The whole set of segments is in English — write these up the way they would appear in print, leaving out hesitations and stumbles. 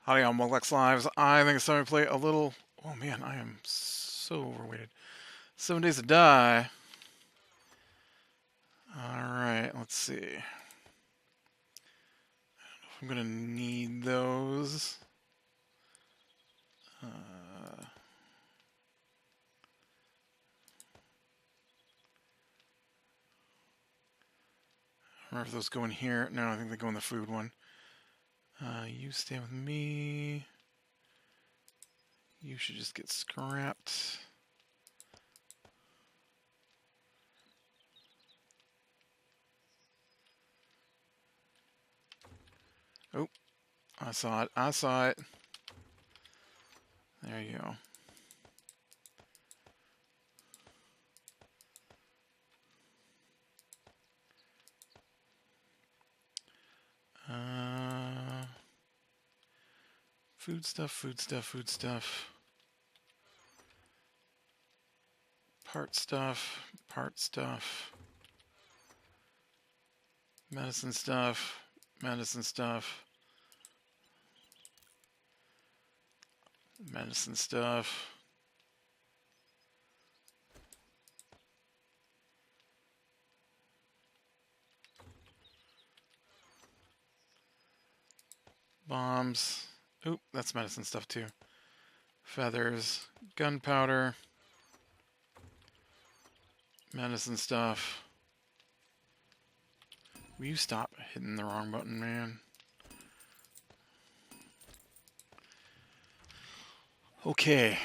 Howdy on Muglex Lives. I think it's time to play a little. Oh man, I am so overweighted. 7 Days to Die. Alright, let's see. I'm gonna need those. I don't remember if those go in here. No, I think they go in the food one. You stay with me. You should just get scrapped. Oh, I saw it. I saw it. There you go. Food stuff, food stuff, food stuff. Part stuff, part stuff. Medicine stuff, medicine stuff. Medicine stuff. Bombs. Oop, that's medicine stuff too. Feathers. Gunpowder. Medicine stuff. Will you stop hitting the wrong button, man? Okay.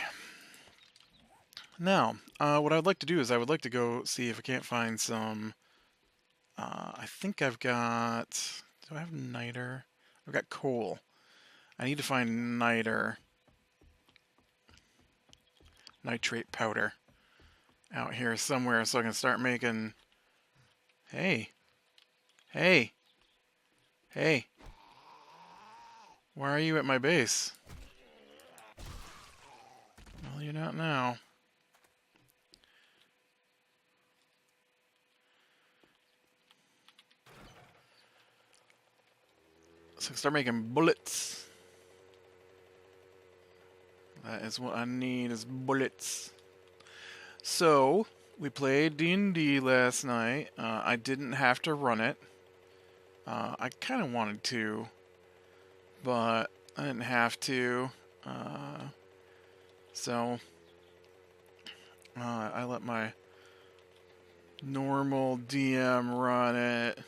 Now, what I'd like to do is I would like to go see if I can't find some... I think I've got... Do I have niter? I've got coal. I need to find niter. Nitrate powder. Out here somewhere so I can start making... Hey. Hey. Hey. Why are you at my base? Well, you're not now. So I can start making bullets. That is what I need, is bullets. So, we played D&D last night. I didn't have to run it. I kind of wanted to, but I didn't have to. So, I let my normal DM run it,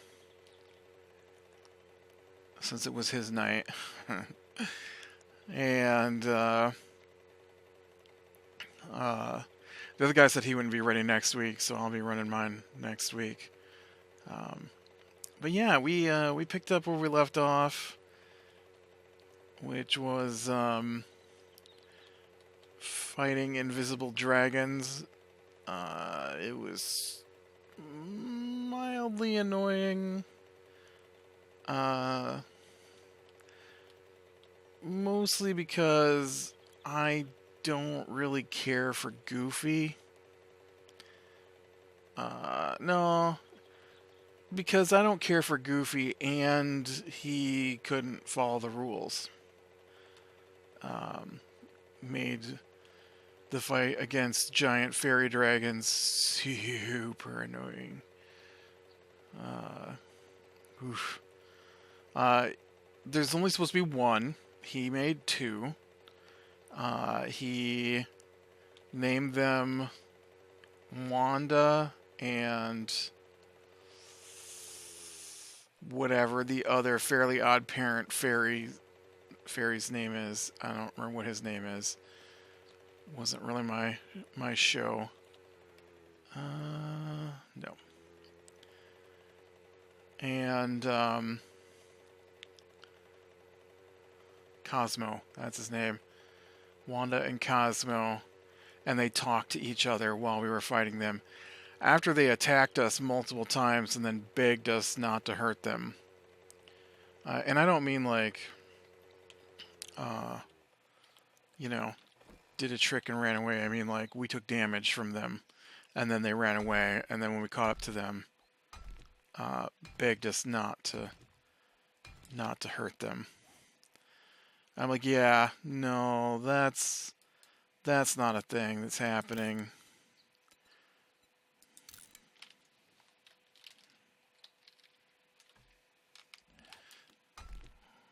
since it was his night. And, the other guy said he wouldn't be ready next week, so I'll be running mine next week. But yeah, we picked up where we left off, which was fighting invisible dragons. It was mildly annoying. Mostly because I don't really care for Goofy. No, because I don't care for Goofy and he couldn't follow the rules. Made the fight against giant fairy dragons super annoying. Oof. There's only supposed to be one. He made two. He named them Wanda and whatever the other Fairly Odd Parent fairy's name is. I don't remember what his name is. Wasn't really my show. No. And Cosmo, that's his name. Wanda and Cosmo, and they talked to each other while we were fighting them. After they attacked us multiple times and then begged us not to hurt them. And I don't mean like, you know, did a trick and ran away. I mean like we took damage from them and then they ran away, and then when we caught up to them, begged us not to hurt them. I'm like, yeah, no, that's not a thing that's happening.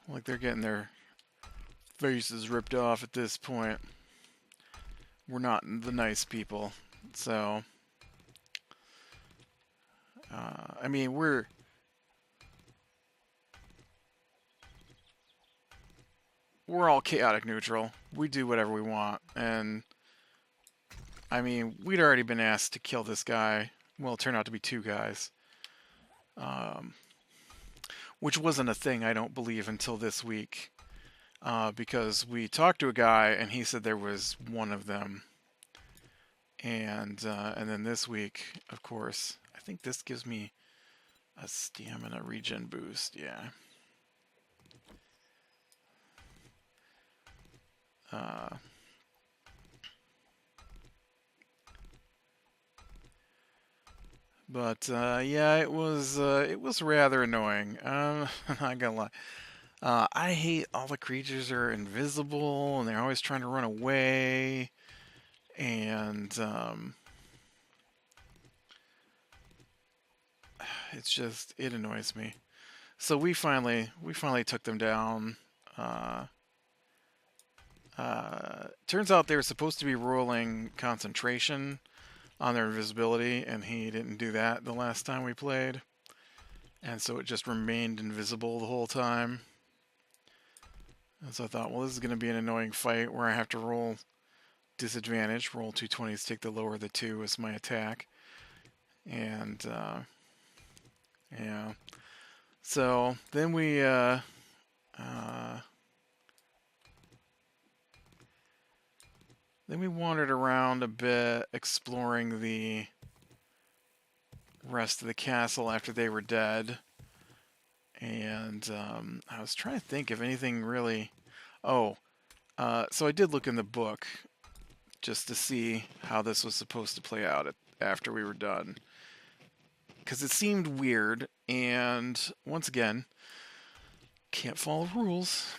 Like they're getting their faces ripped off at this point. We're not the nice people. So, I mean, we're all chaotic neutral. We do whatever we want, and I mean, we'd already been asked to kill this guy. Well, it turned out to be two guys, um, which wasn't a thing, I don't believe, until this week, because we talked to a guy and he said there was one of them, and then this week, of course, I think this gives me a stamina regen boost. Yeah. Uh, but yeah, it was rather annoying. I'm not gonna lie. I hate all the creatures are invisible and they're always trying to run away, and it annoys me. So we finally took them down. Uh, Turns out they were supposed to be rolling concentration on their invisibility, and he didn't do that the last time we played, and so it just remained invisible the whole time. And so I thought, well, this is going to be an annoying fight where I have to roll disadvantage, roll 220s, take the lower of the two as my attack, and yeah. So then we wandered around a bit, exploring the rest of the castle after they were dead. And I was trying to think if anything really. Oh, so I did look in the book just to see how this was supposed to play out after we were done. Because it seemed weird, and once again, can't follow rules.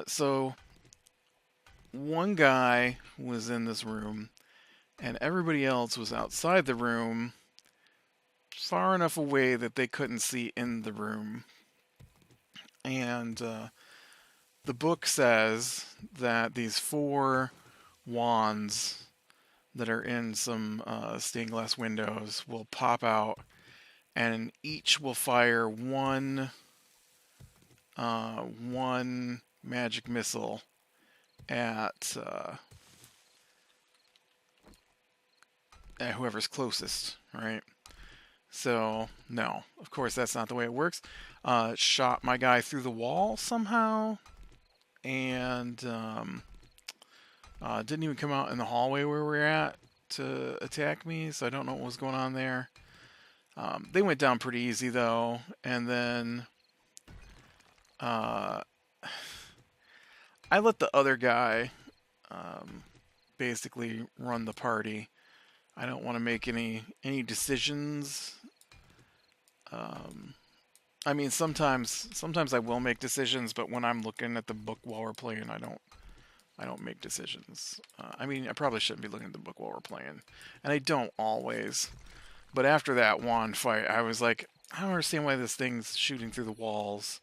So one guy was in this room, and everybody else was outside the room, far enough away that they couldn't see in the room. And the book says that these four wands that are in some stained glass windows will pop out, and each will fire one magic missile at whoever's closest, right? So, no, of course, that's not the way it works. Shot my guy through the wall somehow, and didn't even come out in the hallway where we're at to attack me, so I don't know what was going on there. They went down pretty easy, though, and then I let the other guy basically run the party. I don't want to make any decisions. I mean, sometimes I will make decisions, but when I'm looking at the book while we're playing, I don't make decisions. I mean, I probably shouldn't be looking at the book while we're playing, and I don't always. But after that wand fight, I was like, I don't understand why this thing's shooting through the walls.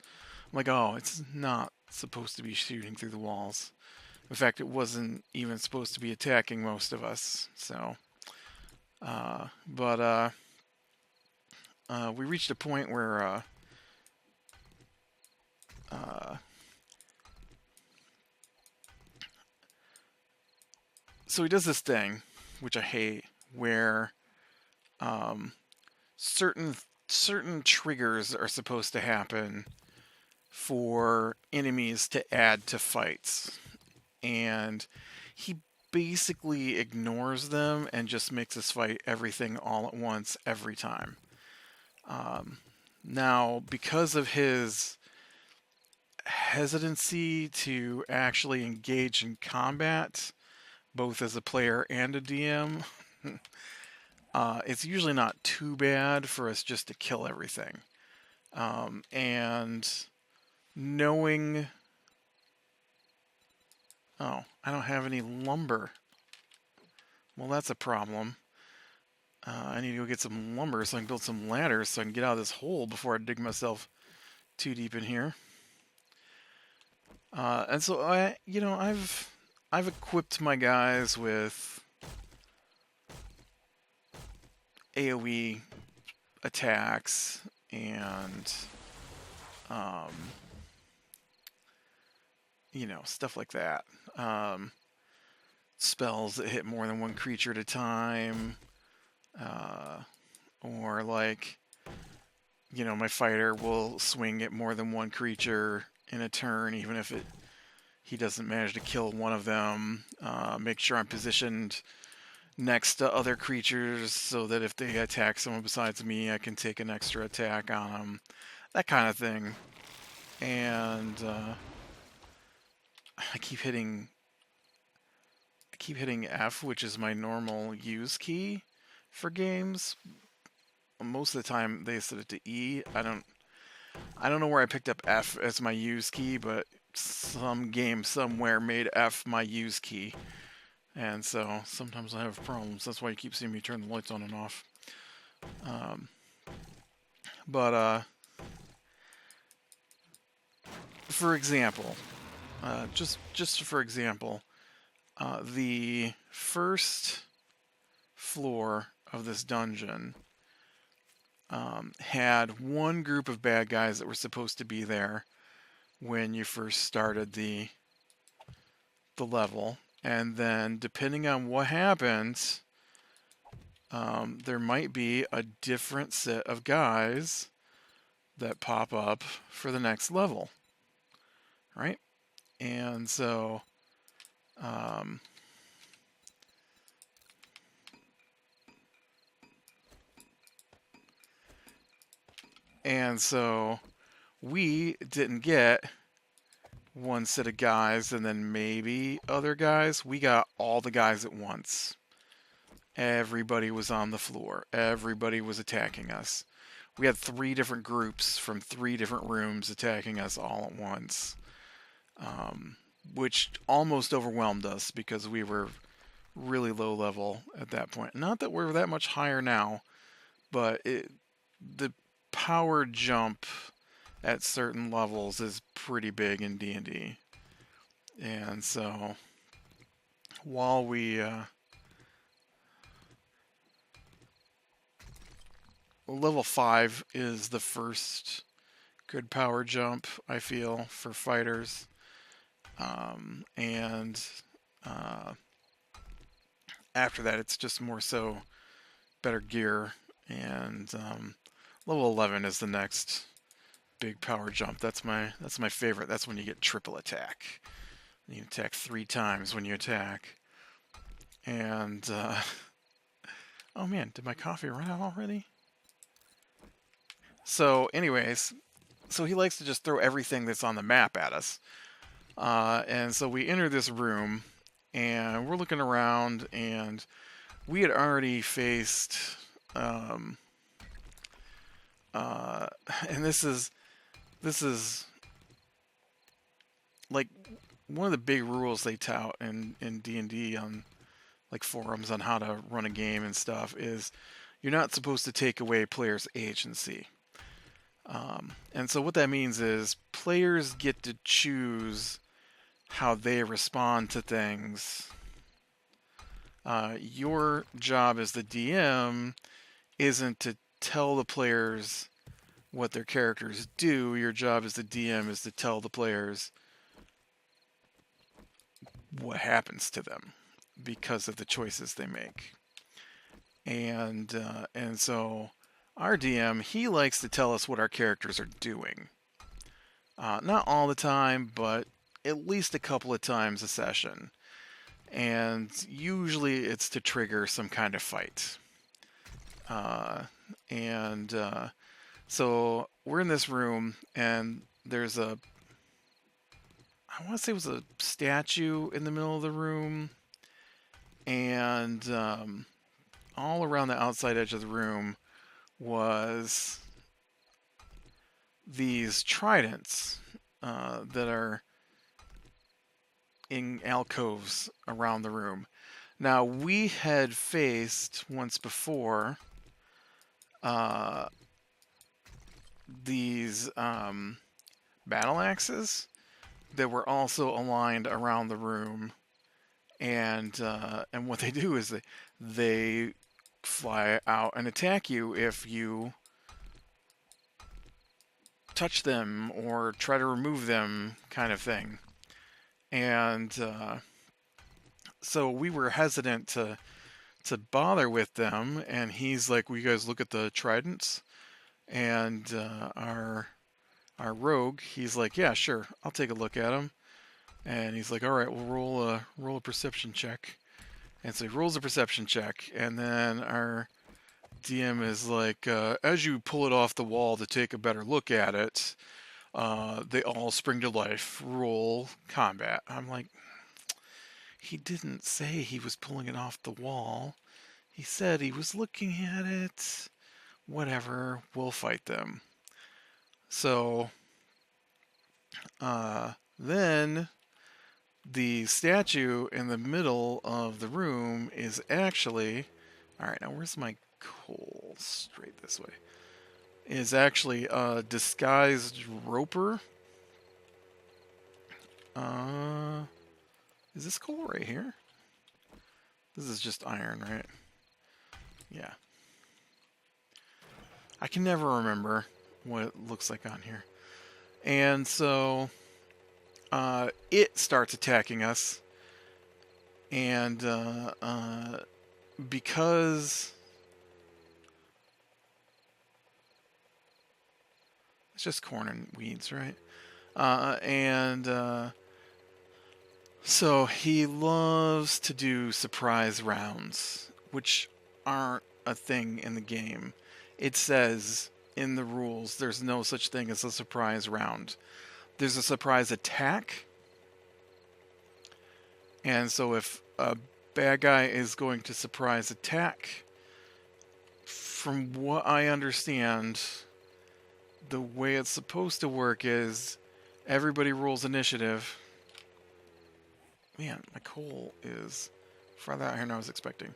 I'm like, oh, it's not supposed to be shooting through the walls. In fact, it wasn't even supposed to be attacking most of us. So, but we reached a point where so he does this thing, which I hate, where certain triggers are supposed to happen for enemies to add to fights, and he basically ignores them and just makes us fight everything all at once every time. Now, because of his hesitancy to actually engage in combat, both as a player and a DM, it's usually not too bad for us just to kill everything. And knowing Oh, I don't have any lumber. Well, that's a problem. I need to go get some lumber so I can build some ladders so I can get out of this hole before I dig myself too deep in here. And so I've equipped my guys with AoE attacks and um, stuff like that. Spells that hit more than one creature at a time, or like my fighter will swing at more than one creature in a turn, even if he doesn't manage to kill one of them. Make sure I'm positioned next to other creatures so that if they attack someone besides me, I can take an extra attack on them. That kind of thing. And I keep hitting F, which is my normal use key for games. Most of the time they set it to E. I don't know where I picked up F as my use key, but some game somewhere made F my use key. And so sometimes I have problems. That's why you keep seeing me turn the lights on and off. But for example, just for example, the first floor of this dungeon had one group of bad guys that were supposed to be there when you first started the level, and then depending on what happens, there might be a different set of guys that pop up for the next level, right? And so we didn't get one set of guys and then maybe other guys. We got all the guys at once. Everybody was on the floor. Everybody was attacking us. We had 3 different groups from 3 different rooms attacking us all at once, which almost overwhelmed us because we were really low level at that point. Not that we're that much higher now, but the power jump at certain levels is pretty big in D&D. And so while we level 5 is the first good power jump, I feel, for fighters. And after that, it's just more so better gear. And level 11 is the next big power jump. That's my favorite. That's when you get triple attack. You attack 3 times when you attack. And oh man, did my coffee run out already? So, anyways, so he likes to just throw everything that's on the map at us. And so we enter this room, and we're looking around, and we had already faced, and this is like one of the big rules they tout in D&D on like forums on how to run a game and stuff is you're not supposed to take away players' agency. And so what that means is players get to choose how they respond to things. Your job as the DM isn't to tell the players what their characters do. Your job as the DM is to tell the players what happens to them because of the choices they make. And so our DM, he likes to tell us what our characters are doing. Not all the time, but at least a couple of times a session. And usually it's to trigger some kind of fight. So we're in this room, and there's I want to say it was a statue in the middle of the room. And all around the outside edge of the room was these tridents that are in alcoves around the room. Now, we had faced once before these battle axes that were also aligned around the room, and what they do is they fly out and attack you if you touch them or try to remove them, kind of thing. And so we were hesitant to bother with them, and he's like, "Will you guys look at the tridents?" And our rogue, he's like, "Yeah, sure, I'll take a look at them." And he's like, "All right, we'll roll a perception check." And so he rolls a perception check, and then our DM is like, "As you pull it off the wall to take a better look at it, they all spring to life. Roll combat." I'm like, he didn't say he was pulling it off the wall. He said he was looking at it. Whatever, we'll fight them. So then the statue in the middle of the room is actually... Alright, now where's my coal? Straight this way. Is actually a disguised roper. Is this coal right here? This is just iron, right? Yeah. I can never remember what it looks like on here. And so it starts attacking us. And because it's just corn and weeds, right? So he loves to do surprise rounds, which aren't a thing in the game. It says in the rules there's no such thing as a surprise round. There's a surprise attack. And so if a bad guy is going to surprise attack, from what I understand, the way it's supposed to work is everybody rolls initiative. Man, my coal is farther out here than I was expecting.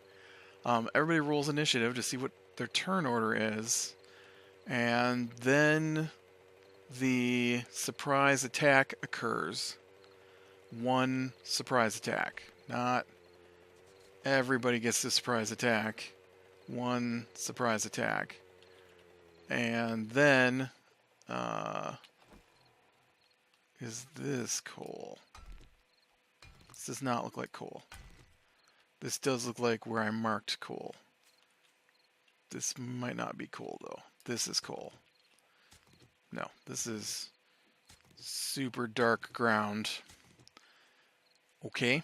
Everybody rolls initiative to see what their turn order is, and then the surprise attack occurs. One surprise attack. Not everybody gets the surprise attack. One surprise attack. And then, is this coal? This does not look like coal. This does look like where I marked coal. This might not be coal, though. This is coal. No, this is super dark ground. Okay.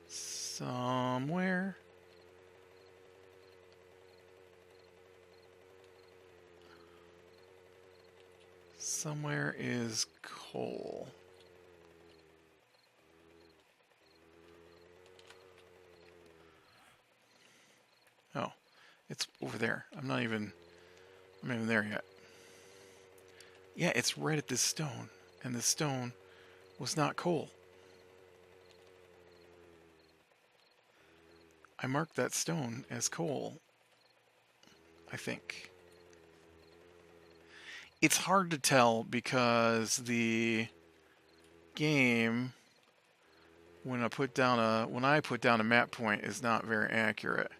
Somewhere. Somewhere is coal. Oh, it's over there. I'm not even there yet. Yeah, it's right at this stone, and this stone was not coal. I marked that stone as coal, I think. It's hard to tell because the game, when I put down a map point, is not very accurate.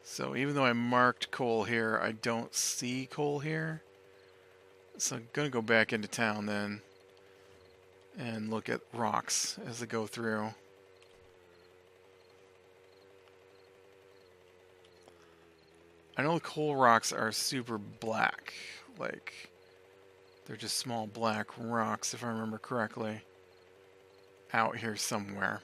So even though I marked coal here, I don't see coal here. So I'm going to go back into town then and look at rocks as I go through. I know the coal rocks are super black. Like, they're just small black rocks, if I remember correctly. Out here somewhere.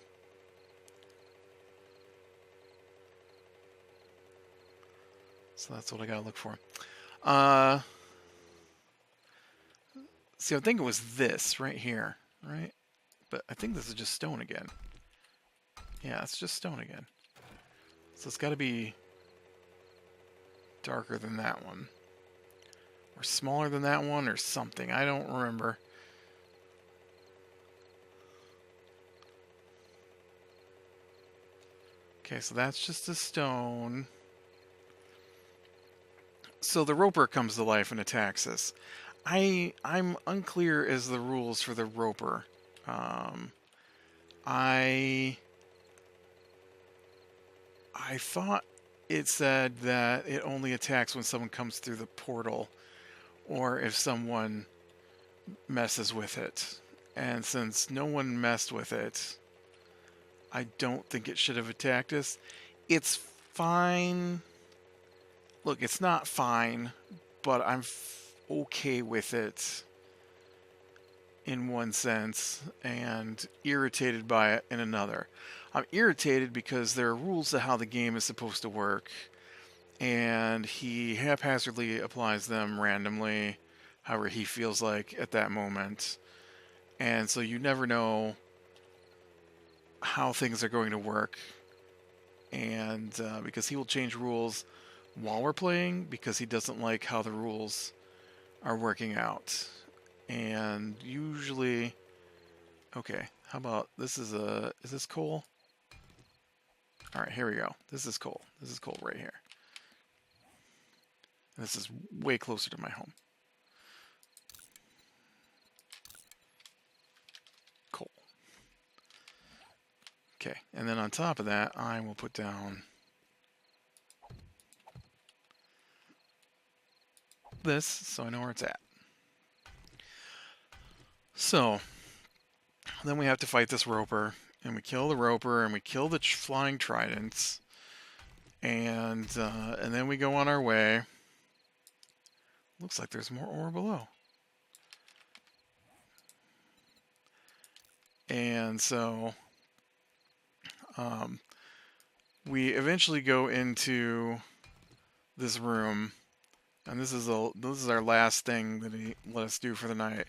So that's what I gotta look for. See, I think it was this right here, right? But I think this is just stone again. Yeah, it's just stone again. So it's gotta be darker than that one. Or smaller than that one or something. I don't remember. Okay, so that's just a stone. So the roper comes to life and attacks us. I'm unclear as the rules for the roper. Um, I I thought it said that it only attacks when someone comes through the portal or if someone messes with it. And since no one messed with it, I don't think it should have attacked us. It's fine. Look, it's not fine, but I'm okay with it in one sense and irritated by it in another. I'm irritated because there are rules to how the game is supposed to work, and he haphazardly applies them randomly, however he feels like at that moment. And so you never know how things are going to work. And because he will change rules while we're playing because he doesn't like how the rules are working out. And usually, okay, how about this is this coal? All right, here we go. This is coal. This is coal right here. And this is way closer to my home. Coal. Okay, and then on top of that, I will put down this so I know where it's at. So, then we have to fight this roper, and we kill the roper, and we kill the flying tridents, and then we go on our way. Looks like there's more ore below. And so we eventually go into this room, and this is our last thing that he let us do for the night.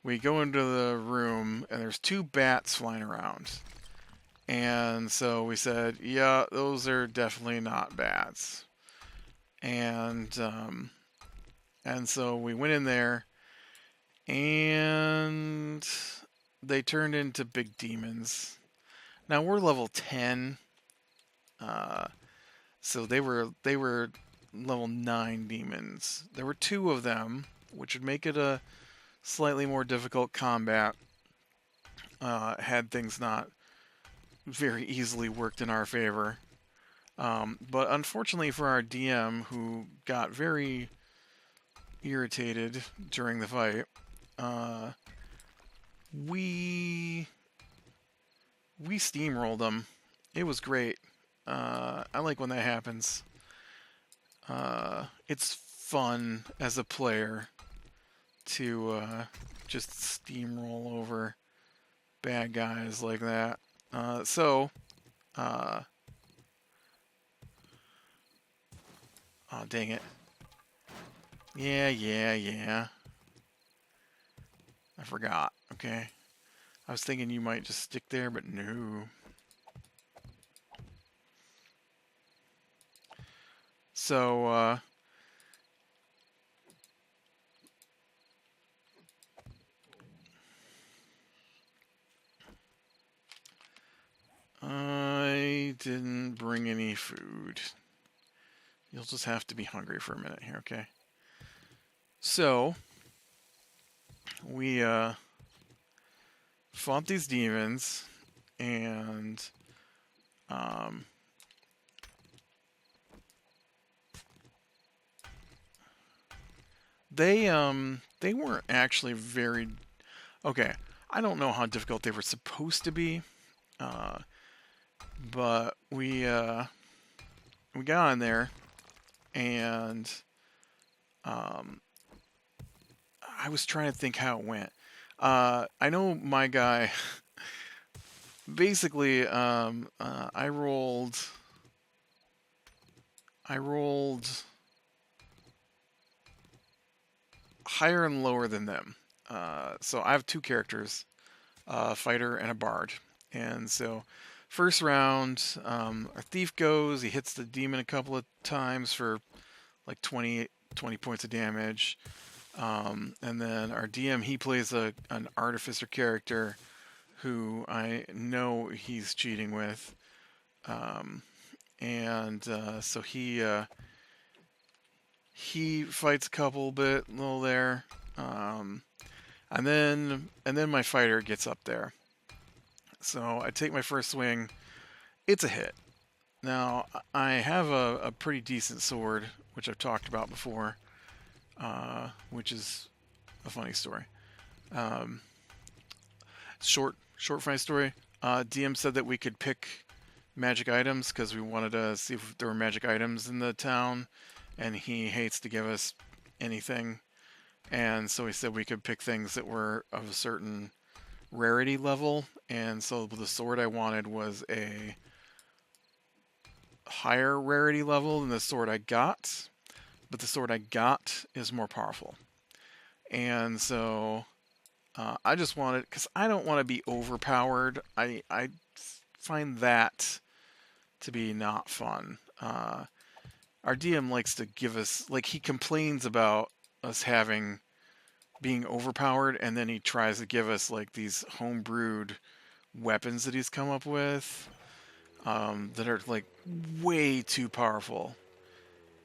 We go into the room, and there's 2 bats flying around. And so we said, yeah, those are definitely not bats. And so we went in there, and they turned into big demons. Now we're level 10, so they were level 9 demons. There were 2 of them, which would make it a slightly more difficult combat had things not very easily worked in our favor. But unfortunately for our DM, who got very irritated during the fight, we steamrolled them. It was great. I like when that happens. It's fun as a player to just steamroll over bad guys like that. Oh, dang it. Yeah. I forgot, okay? I was thinking you might just stick there, but no. So, I didn't bring any food. You'll just have to be hungry for a minute here, okay? So, we fought these demons, and they weren't actually very okay. I don't know how difficult they were supposed to be, but we got in there, and I was trying to think how it went. I know my guy. Basically, I rolled higher and lower than them. So I have 2 characters, a fighter and a bard. And so, first round, our thief goes. He hits the demon a couple of times for like 20 points of damage. And then our DM, he plays an artificer character who I know he's cheating with. So he fights a little there. And then my fighter gets up there. So I take my first swing. It's a hit. Now, I have a pretty decent sword, which I've talked about before, which is a funny story. Short funny story. DM said that we could pick magic items because we wanted to see if there were magic items in the town, and he hates to give us anything. And so he said we could pick things that were of a certain rarity level. And so the sword I wanted was a higher rarity level than the sword I got, but the sword I got is more powerful. And so I just wanted, because I don't want to be overpowered. I find that to be not fun. Our DM likes to give us, like, he complains about us being overpowered, and then he tries to give us like these homebrewed weapons that he's come up with that are like way too powerful.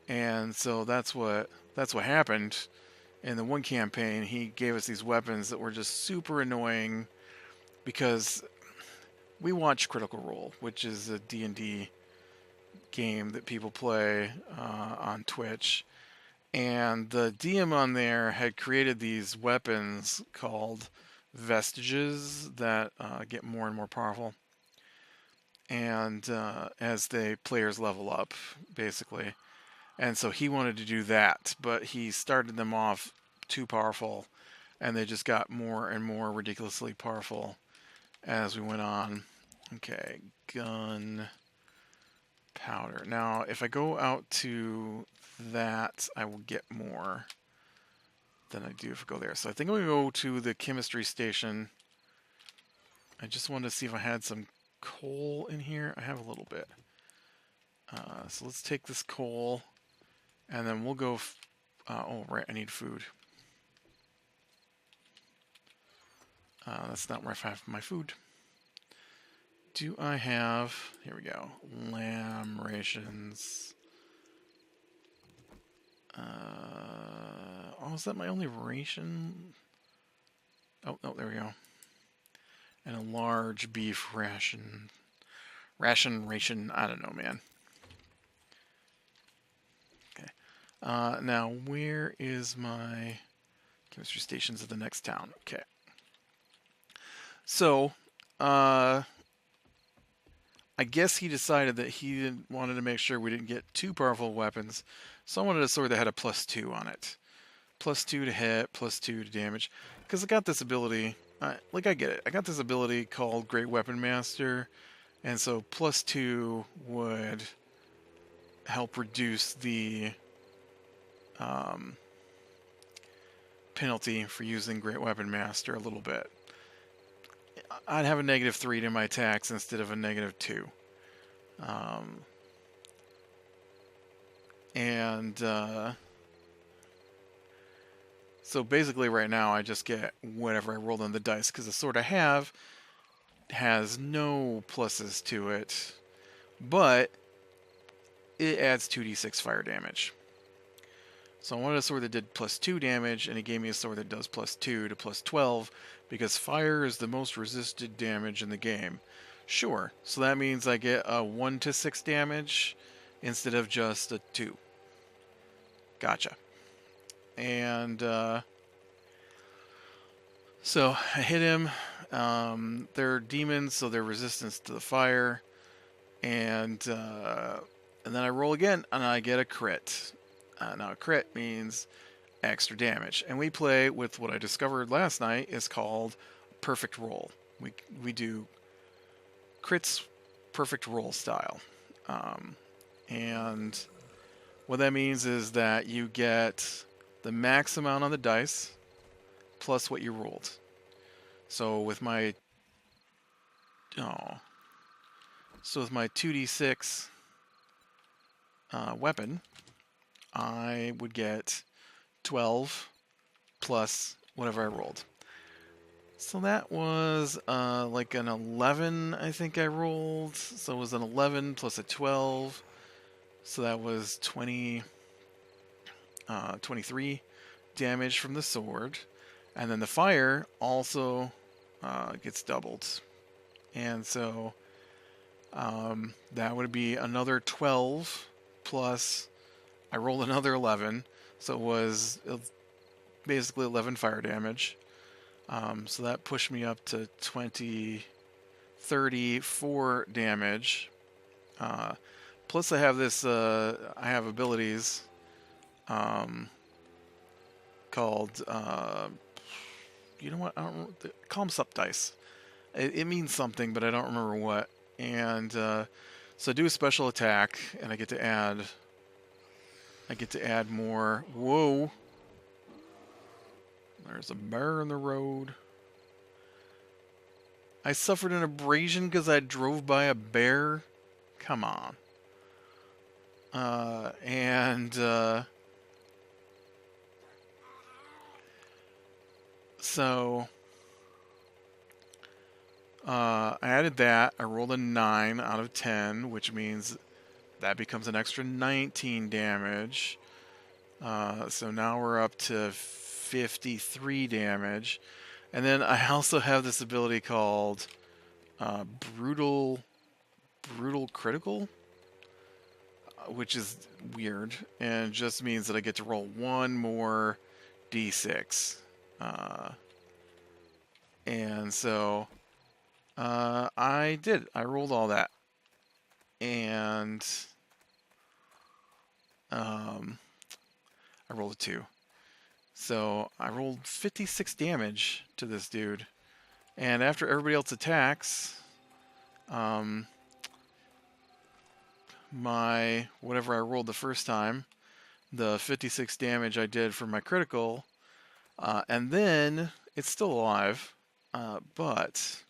And so that's what happened in the one campaign. He gave us these weapons that were just super annoying because we watch Critical Role, which is a D&D game that people play on Twitch. And the DM on there had created these weapons called vestiges that get more and more powerful. And as the players level up, basically. And so he wanted to do that, but he started them off too powerful, and they just got more and more ridiculously powerful as we went on. Okay, Gunpowder. Now, if I go out to that, I will get more than I do if I go there. So I think I'm going to go to the chemistry station. I just wanted to see if I had some coal in here. I have a little bit. So let's take this coal, and then we'll go... oh, right, I need food. That's not where I have my food. Do I have... Here we go. Lamb rations. Oh, is that my only ration? Oh, no, there we go. And a large beef ration. Ration, I don't know, man. Okay. Now, where is my chemistry stations of the next town? Okay. So, I guess he decided that he wanted to make sure we didn't get too powerful weapons. So I wanted a sword that had a +2 on it. +2 to hit, +2 to damage. Because I got this ability, I get it. I got this ability called Great Weapon Master. And so +2 would help reduce the penalty for using Great Weapon Master a little bit. I'd have a -3 to my attacks instead of a -2. So basically right now I just get whatever I rolled on the dice, because the sword I have has no pluses to it, but it adds 2d6 fire damage. So I wanted a sword that did +2 damage, and he gave me a sword that does +2 to +12, because fire is the most resisted damage in the game. Sure, so that means I get a 1 to 6 damage instead of just a 2. Gotcha. And so I hit him. They're demons, so they're resistant to the fire. And then I roll again, and I get a crit. Now, a crit means extra damage. And we play with what I discovered last night is called perfect roll. We do crits perfect roll style. And what that means is that you get the max amount on the dice plus what you rolled. So with my 2d6 weapon, I would get 12 plus whatever I rolled. So that was like an 11, I think I rolled. So it was an 11 plus a 12. So that was 23 damage from the sword. And then the fire also gets doubled. And so that would be another 12 plus I rolled another 11. So it was basically 11 fire damage. So that pushed me up to 34 damage. Plus I have this, I have abilities called, you know what, I don't call them sup dice. It means something, but I don't remember what. And so I do a special attack, and I get to add more. Whoa. There's a bear in the road. I suffered an abrasion because I drove by a bear. Come on. So I added that. I rolled a 9 out of 10, which means that becomes an extra 19 damage. So now we're up to 53 damage. And then I also have this ability called Brutal Critical, which is weird, and just means that I get to roll one more d6. And so I did. I rolled all that. And I rolled a 2. So I rolled 56 damage to this dude. And after everybody else attacks, my whatever I rolled the first time, the 56 damage I did for my critical, and then it's still alive, but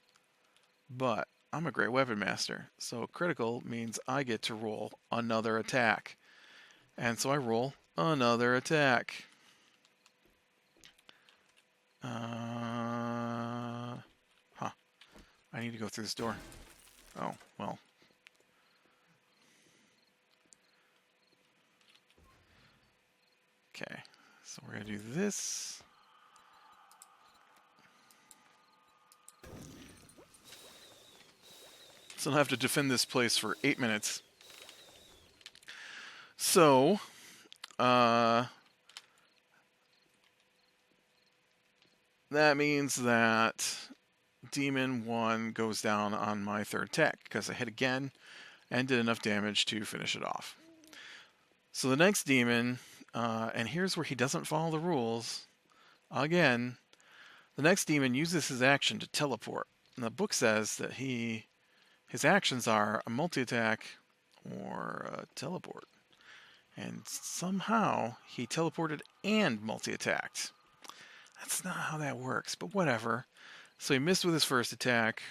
I'm a great weapon master, so critical means I get to roll another attack, and so I roll another attack. I need to go through this door. Oh, well. Okay, so we're going to do this. So I'll have to defend this place for 8 minutes. So, that means that Demon 1 goes down on my third attack because I hit again and did enough damage to finish it off. So the next demon, and here's where he doesn't follow the rules. Again, the next demon uses his action to teleport. And the book says that his actions are a multi-attack or a teleport. And somehow he teleported and multi-attacked. That's not how that works, but whatever. So he missed with his first attack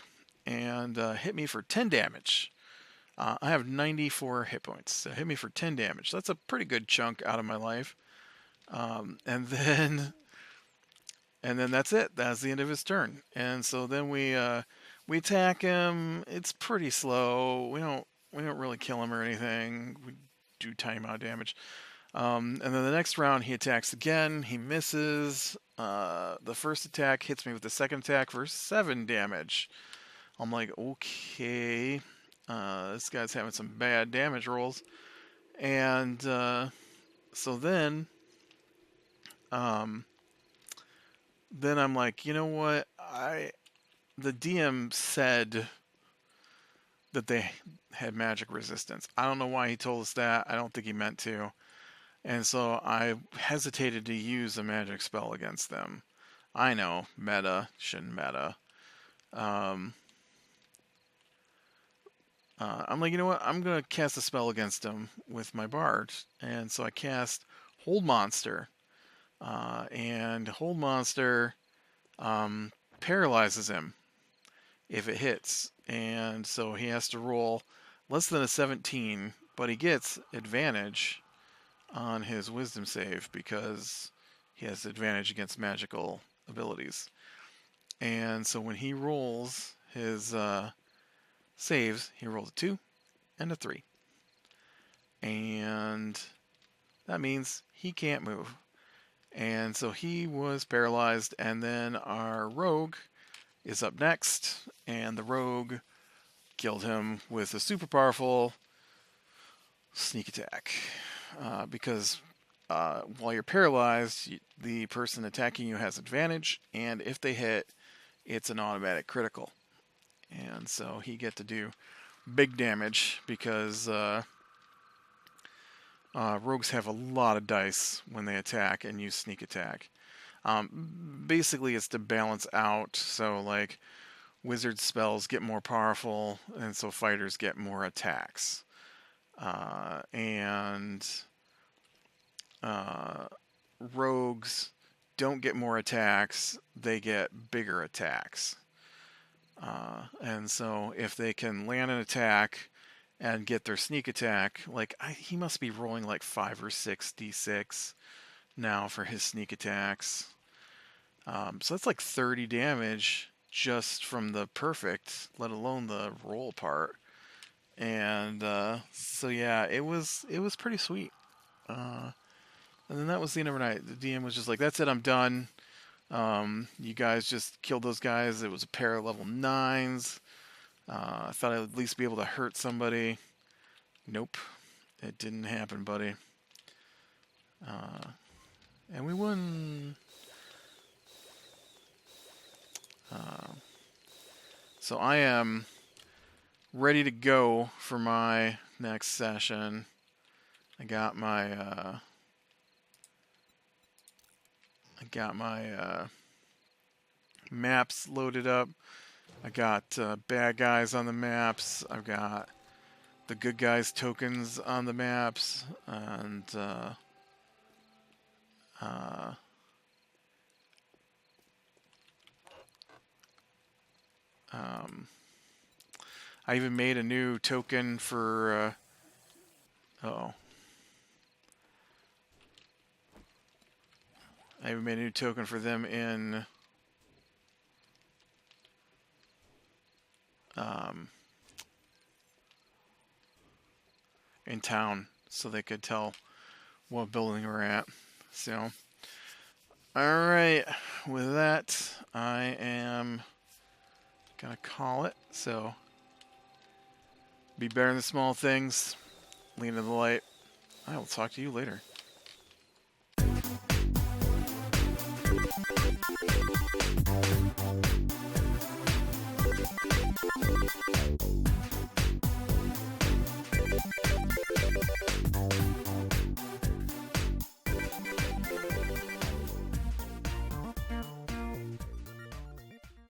and hit me for 10 damage. I have 94 hit points, so hit me for 10 damage. That's a pretty good chunk out of my life. And then that's it. That's the end of his turn. And so then we attack him. It's pretty slow. We don't really kill him or anything. We do tiny amount of damage. And then the next round he attacks again. He misses. The first attack hits me with the second attack for 7 damage. I'm like, okay, this guy's having some bad damage rolls. And so then I'm like, you know what? The DM said that they had magic resistance. I don't know why he told us that. I don't think he meant to. And so I hesitated to use a magic spell against them. I know, meta, shouldn't meta. I'm like, you know what? I'm going to cast a spell against him with my bard. And so I cast Hold Monster. And Hold Monster paralyzes him if it hits. And so he has to roll less than a 17, but he gets advantage on his wisdom save because he has advantage against magical abilities. And so when he rolls his saves, he rolls a 2 and a 3. And that means he can't move. And so he was paralyzed, and then our rogue is up next, and the rogue killed him with a super powerful sneak attack. Because while you're paralyzed, the person attacking you has advantage, and if they hit, it's an automatic critical. And so he get to do big damage because rogues have a lot of dice when they attack and use sneak attack. Basically, it's to balance out, so like wizard spells get more powerful, and so fighters get more attacks. And rogues don't get more attacks, they get bigger attacks. And so if they can land an attack and get their sneak attack, like he must be rolling like 5 or 6 d6 now for his sneak attacks. So that's like 30 damage just from the perfect, let alone the roll part. And so yeah, it was pretty sweet. And then that was the end of the night. The DM was just like, "That's it, I'm done. You guys just killed those guys. It was a pair of level 9s. I thought I'd at least be able to hurt somebody. Nope, it didn't happen, buddy. And we won. So I am ready to go for my next session. I got my maps loaded up. I got bad guys on the maps. I've got the good guys tokens on the maps, and I even made a new token for I even made a new token for them in town, so they could tell what building we're at. So, all right, with that, I am gonna call it. So, be better in the small things, lean into the light. I will talk to you later.